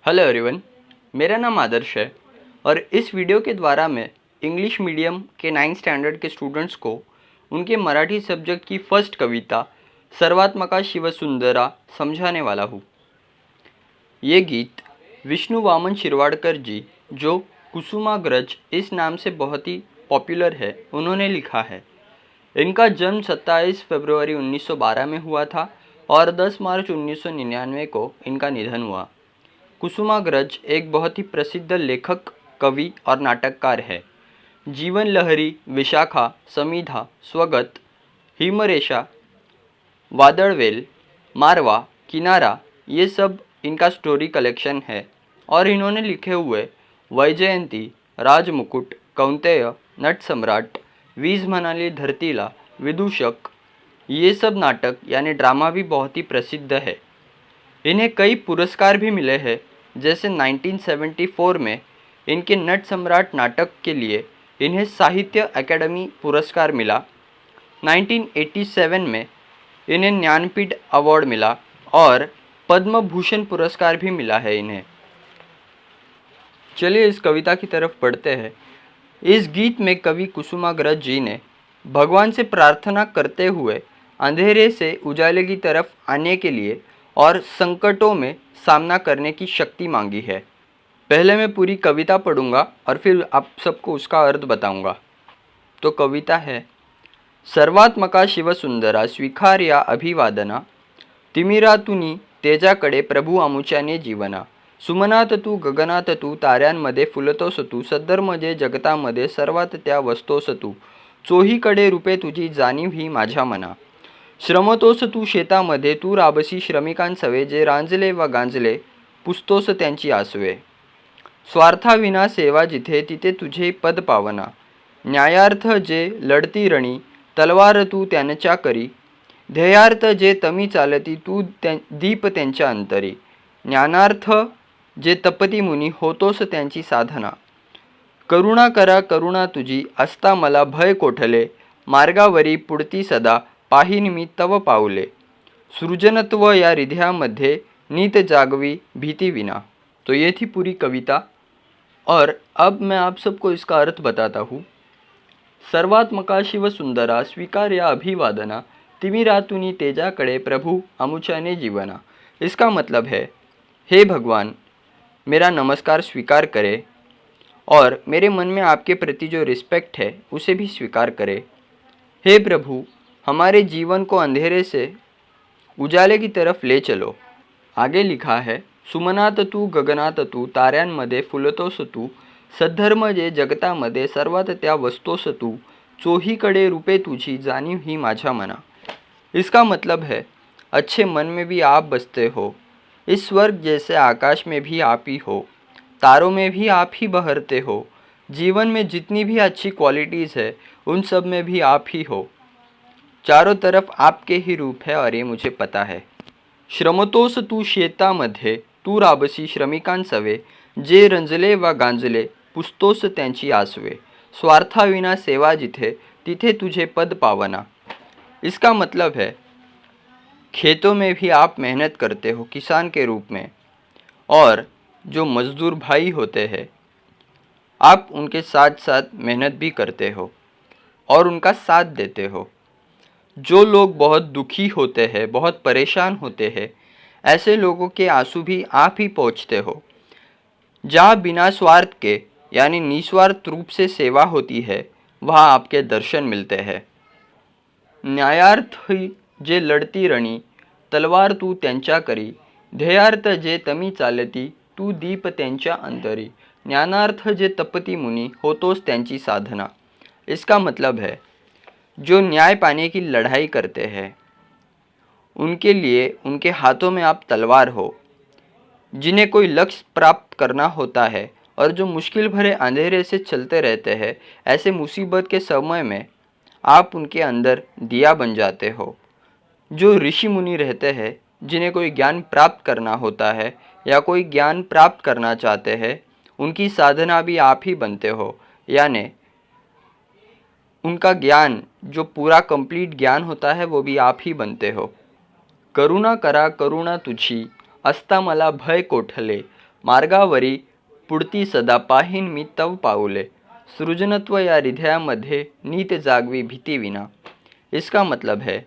Hello everyone, मेरा नाम आदर्श है और इस वीडियो के द्वारा मैं इंग्लिश मीडियम के 9th स्टैंडर्ड के स्टूडेंट्स को उनके मराठी सब्जेक्ट की फर्स्ट कविता सर्वात्मका शिवसुंदरा समझाने वाला हूँ। ये गीत विष्णु वामन शिरवाडकर जी, जो कुसुमाग्रज इस नाम से बहुत ही पॉपुलर है, उन्होंने लिखा है। इनका जन्म 27 फरवरी 1912 में हुआ था और 10 मार्च 1999 को इनका निधन हुआ। कुसुमाग्रज एक बहुत ही प्रसिद्ध लेखक, कवि और नाटककार है। जीवन लहरी, विशाखा, समीधा, स्वगत, हिमरेशा, वादळवेल, मारवा, किनारा, ये सब इनका स्टोरी कलेक्शन है और इन्होंने लिखे हुए वैजयंती, राजमुकुट, कौंतेय, नट सम्राट, वीज म्हणाली धरतीला, विदूषक, ये सब नाटक यानी ड्रामा भी बहुत ही प्रसिद्ध है। इन्हें कई पुरस्कार भी मिले हैं, जैसे 1974 में इनके नट सम्राट नाटक के लिए इन्हें साहित्य अकादमी पुरस्कार मिला। 1987 में इन्हें ज्ञानपीठ अवार्ड मिला और पद्म भूषण पुरस्कार भी मिला है इन्हें। चलिए इस कविता की तरफ बढ़ते हैं। इस गीत में कवि कुसुमाग्रज जी ने भगवान से प्रार्थना करते हुए अंधेरे से उजाले की तरफ आने के लिए और संकटों में सामना करने की शक्ति मांगी है। पहले मैं पूरी कविता पढ़ूंगा और फिर आप सबको उसका अर्थ बताऊंगा। तो कविता है, सर्वात्मका शिवसुंदरा स्वीकार्या अभिवादना, तिमिरातुनी तेजाकडे प्रभू आमुच्याने जीवना, सुमनात तू गगनात तू ताऱ्यांमध्ये फुलतोस तू, सद्धर्मजे जगतामध्ये सर्वात त्या वस्तोस तू, चोहीकडे रूपे तुझी जाणीव ही माझ्या मना, श्रमतोस तू शेतामध्ये तू राबसी श्रमिकांसवे, जे रांजले व गांजले पुसतोस त्यांची आसवे, स्वार्थाविना सेवा जिथे तिथे तुझे पद पावना, न्यायार्थ जे लढती रणी तलवार तू त्यांच्या करी, ध्येयार्थ जे तमी चालती तू दीप त्यांच्या अंतरी, ज्ञानार्थ जे तपती मुनी होतोस त्यांची साधना, करुणा करा करुणा तुझी असता मला भय कोठले, मार्गावरी पुढती सदा पाहिन मी तव पावले, सृजनत्व या हृदयामध्ये नीत जागवी भीति विना। तो ये थी पूरी कविता और अब मैं आप सबको इसका अर्थ बताता हूँ। सर्वात्मका शिवसुंदरा स्वीकार्या अभिवादना, तिमिरातुनी तेजाकडे प्रभु आमुच्याने जीवना। इसका मतलब है, हे भगवान, मेरा नमस्कार स्वीकार करें और मेरे मन में आपके प्रति जो रिस्पेक्ट है उसे भी स्वीकार करें। हे प्रभु, हमारे जीवन को अंधेरे से उजाले की तरफ ले चलो। आगे लिखा है, सुमनात तू गगनात तू ताऱ्यांमध्ये फुलतोस तू, सद्धर्म जे जगतामध्ये सर्वात त्या वस्तोस तू, चोहीकडे रूपे तुझी जाणीव ही माझ्या मना। इसका मतलब है, अच्छे मन में भी आप बसते हो, इस स्वर्ग जैसे आकाश में भी आप ही हो, तारों में भी आप ही बहरते हो, जीवन में जितनी भी अच्छी क्वालिटीज़ है उन सब में भी आप ही हो, चारों तरफ आपके ही रूप है और ये मुझे पता है। श्रमतोस तू शेतामध्ये तू राबसी श्रमिकांसवे, जे रंजले व गांजले पुसतोस त्यांची आसवे, स्वार्थाविना सेवा जिथे तिथे तुझे पद पावना। इसका मतलब है, खेतों में भी आप मेहनत करते हो किसान के रूप में, और जो मज़दूर भाई होते हैं आप उनके साथ साथ मेहनत भी करते हो और उनका साथ देते हो। जो लोग बहुत दुखी होते हैं, बहुत परेशान होते हैं, ऐसे लोगों के आंसू भी आप ही पोंछते हो। जहाँ बिना स्वार्थ के यानी निस्वार्थ रूप से सेवा होती है, वहाँ आपके दर्शन मिलते हैं। न्यायार्थ ही जे लढती रणी तलवार तू त्यांच्या करी, ध्येयार्थ जे तमी चालती तू दीप त्यांच्या अंतरी, ज्ञानार्थ जे तपती मुनी होतोस त्यांची साधना। इसका मतलब है, जो न्याय पाने की लड़ाई करते हैं उनके लिए उनके हाथों में आप तलवार हो। जिन्हें कोई लक्ष्य प्राप्त करना होता है और जो मुश्किल भरे अंधेरे से चलते रहते हैं, ऐसे मुसीबत के समय में आप उनके अंदर दिया बन जाते हो। जो ऋषि मुनि रहते हैं, जिन्हें कोई ज्ञान प्राप्त करना होता है या कोई ज्ञान प्राप्त करना चाहते हैं, उनकी साधना भी आप ही बनते हो, यानी उनका ज्ञान जो पूरा कंप्लीट ज्ञान होता है वो भी आप ही बनते हो। करुणा करा करुणा तुझी असता मला भय कोठले, मार्गावरी पुढती सदा पाहीन मी तव पाऊले, सृजनत्व या हृदयामध्ये नीत जागवी भीती विना। इसका मतलब है,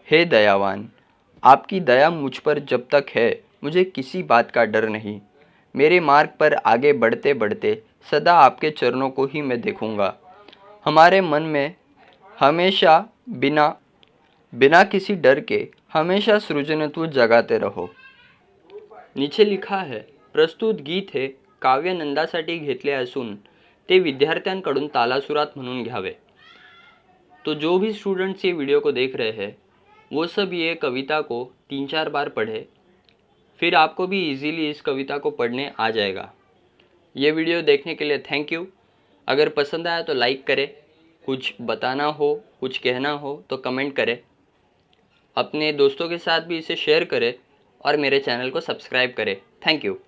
हे दयावान, आपकी दया मुझ पर जब तक है मुझे किसी बात का डर नहीं। मेरे मार्ग पर आगे बढ़ते बढ़ते सदा आपके चरणों को ही मैं देखूंगा। हमारे मन में हमेशा बिना बिना किसी डर के हमेशा सृजनत्व जगाते रहो। नीचे लिखा है, प्रस्तुत गीत हे काव्यनंदासाठी घेतले असून ते विद्यार्थ्यांकडून तालासुरात म्हणून घ्यावे। तो जो भी स्टूडेंट्स ये वीडियो को देख रहे हैं वो सब ये कविता को 3-4 बार पढ़े, फिर आपको भी इजीली इस कविता को पढ़ने आ जाएगा। ये वीडियो देखने के लिए थैंक यू। अगर पसंद आया तो लाइक करें, कुछ बताना हो, कुछ कहना हो तो कमेंट करें, अपने दोस्तों के साथ भी इसे शेयर करें और मेरे चैनल को सब्सक्राइब करें। Thank you.